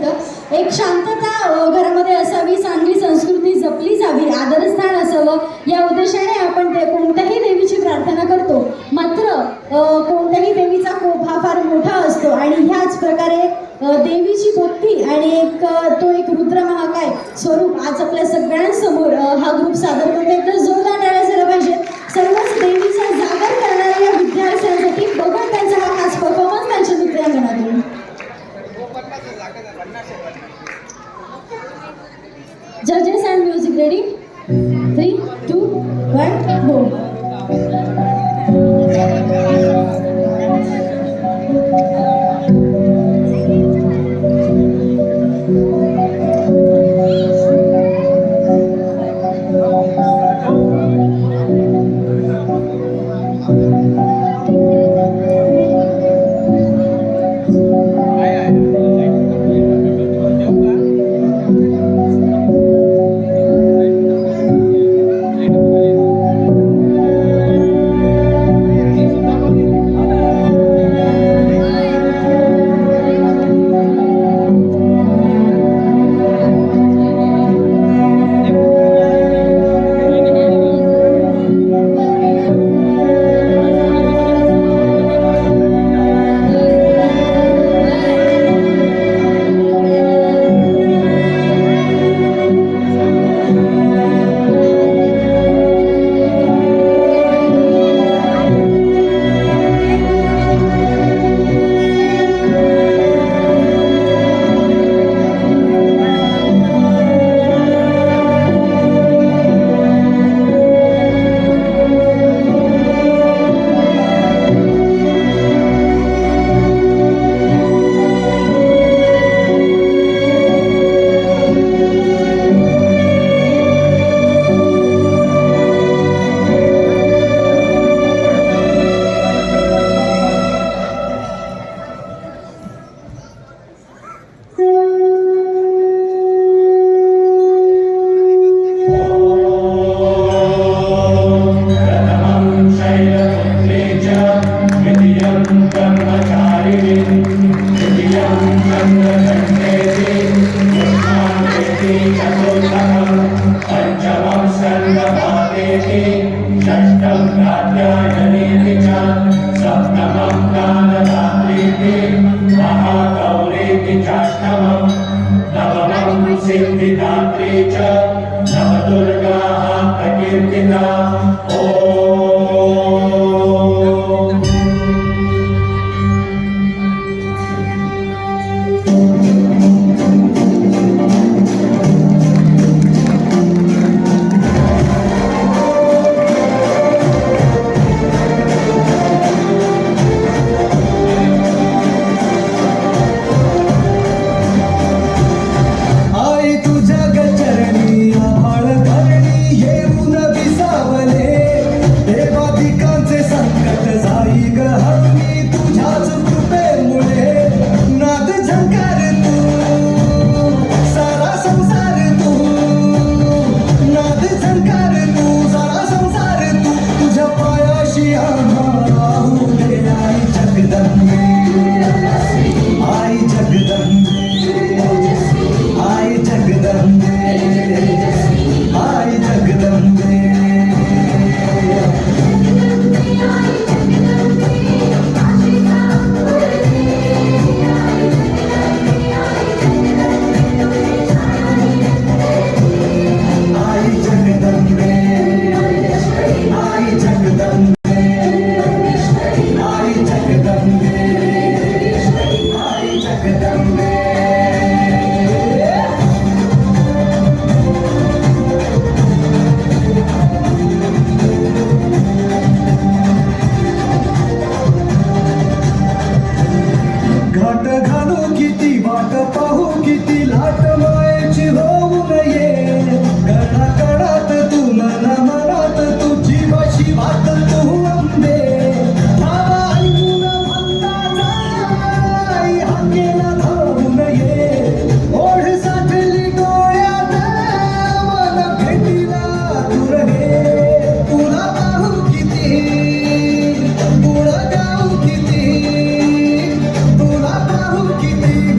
निमित्त एक शांतता घरामध्ये असावी, चांगली संस्कृती जपली जावी, आदरस्थान असावं या उद्देशाने आपण कोणत्याही देवीची प्रार्थना करतो. मात्र कोणत्याही देवीचा कोप हा फार मोठा असतो आणि ह्याच प्रकारे देवीची भक्ती आणि तो एक रुद्र महाकाय स्वरूप आज आपल्या सगळ्यांसमोर हा ग्रुप सादर करतो. एकदा जोरदार टाळ्या झाल्या पाहिजे सर्वच देवीचा जागर करणाऱ्या या विद्यार्थ्यांसाठी. बघा त्यांचा हा खास परफॉर्मन्स त्यांच्या नृत्यांगणातून. जजेस and music ready. 3, 2, 1 go.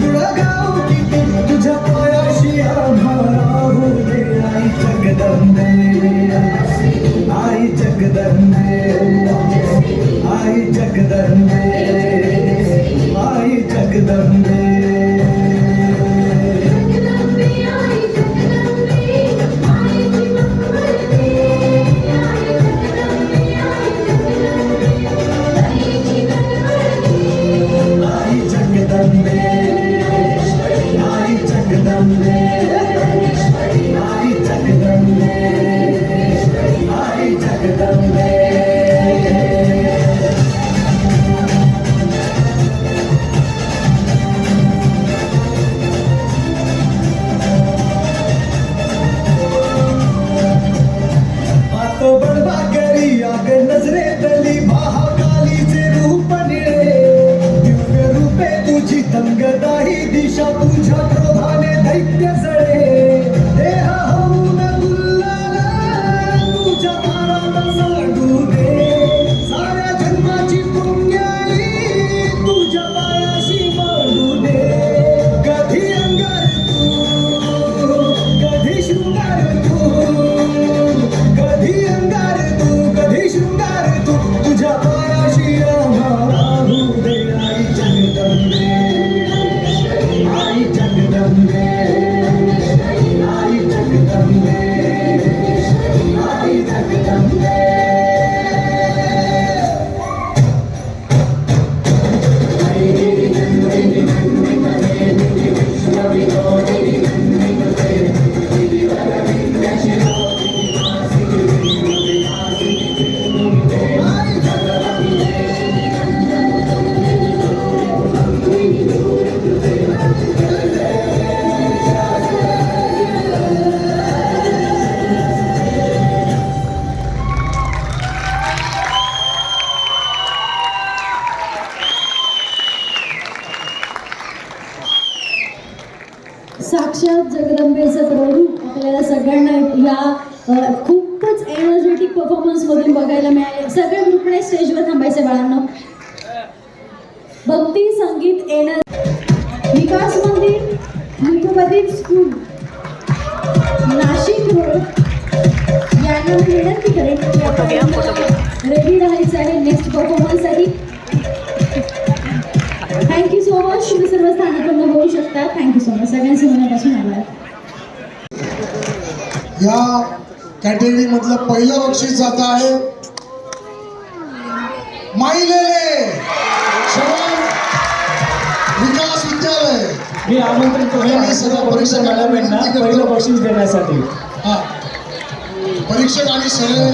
Gurugaon Jagdambe आई जगदंबे आई जगदंबे आई जगदंबे आई जगदंबे आई जगदंबे तो बडवा करी आग नजरेतली महाकालीचे रूप निळे दिव्य रूपे तुझी तंगदाही दिशा तुझ्या क्रोधाने दैत्य सळे देह होऊन गुल्लाला तुझ्या पारात सांडू दे साऱ्या जन्माची पुण्याई तुझ्या पायाशी मांडू दे कधी अंगार तू कधी शृंगार तू कधी अंगार तू कधी शृंगार तू तुझ्या पायाशी राहू दे आई जगदंबे आई जगदंबे आई जगदंबे आई जगदंबे साक्षात जगदंबेचं प्ररूप आपल्याला सगळ्यांना या खूपच एनर्जेटिक परफॉर्मन्स मधून बघायला मिळाले. सगळ्या ग्रुपने स्टेजवर थांबायचे बाळांनो. भक्ती संगीत विकास मंदिर मुकुबदीप स्कूल नाशिक रोड यांना मी विनंती करेन रेडी राहायचं आहे नेक्स्ट परफॉर्मन्ससाठी. Thank you so much. तुम्ही सर्व स्थानिकांना बोलू शकता. Thank you so much. सगळ्यांचे मनापासून आभार. या कॅटेगरी मधलं पहिलं बक्षीस जात आहे माईलेले श्रवण विकास विद्यालय. मी आमंत्रित करतो सगळ्या परीक्षकांना पहिलं बक्षीस देण्यासाठी. हा परीक्षक आणि सगळे